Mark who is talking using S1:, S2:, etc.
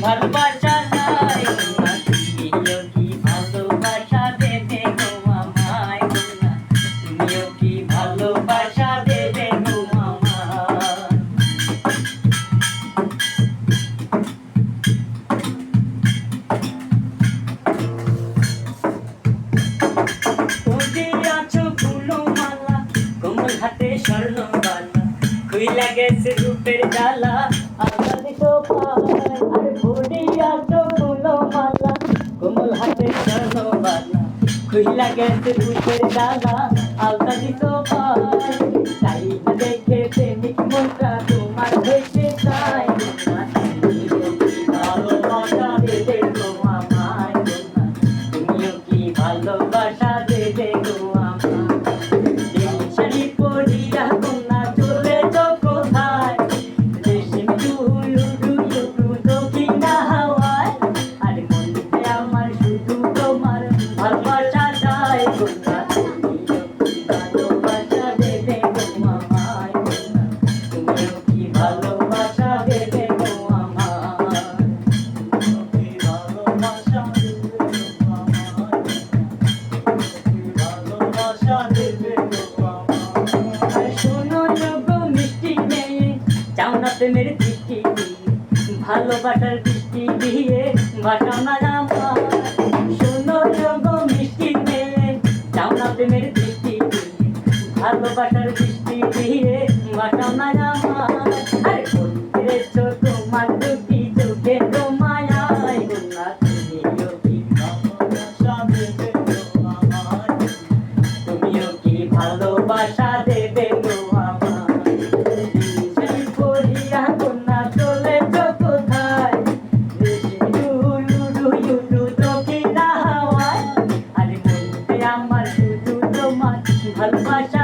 S1: ভালোবাসা নাই না তুমিও কি ভালোবাসা দেবে গো আমায় না তুমিও কি ভালোবাসা দেবে গো আমায় তুমি আছো ফুলো মালা কোমল হাতে স্বর্ণ বালা খুইলা গেছে রূপের জ্বালা আকাশ পায় আর ভরে আছো ফুলো মালা কোমল হাতে স্বর্ণ বালা খুইলা গেছে রূপের জ্বালা আলতা দিত পায় তাই না দেখে প্রেমিক মনটা তোমার হইতে চায় না তুমিও কি ভালোবাসা দেবে গো আমায় না তুমিও কি ভালোবাসা দেবে গো আমায় শাড়ি পরিয়া কন্যা চলেছ কোথায় রেশমি ডুডু দক্ষিণা হাওয়ায় আর মনে আমার শুধু তোমার ভালোবাসা চাই কন্যা তুমিও কি ভালোবাসা দেবে গো আমায় কন্যা তুমিও কি ভালোবাসা দেবে গো আমায় ভালোবাসা দেবে গো আমায় ভালোবাসা দেবে শোনো যোগ্য মিষ্টি মেয়ে চাও না প্রেমের দৃষ্টি ভালোবাসার দৃষ্টি দিয়ে ভাষাও না আমার শোনো যোগ্য মিষ্টি মেয়ে চাও না প্রেমের দৃষ্টি ভালোবাসার দৃষ্টি দিয়ে ভাষাও না আমার আরে বলতেছো তোমার দুটি চোখে তোমায় না তুমিও কি ভালোবাসা দেবে গো আমায় তুমিও কি ভালোবাসা দেবে গো আমায় শাড়ি পরিয়া কন্যা চলেছ কোথায় রেশমি ডুডু দক্ষিণা হাওয়ায় আরে মনে আমার শুধু তোমার ভালোবাসা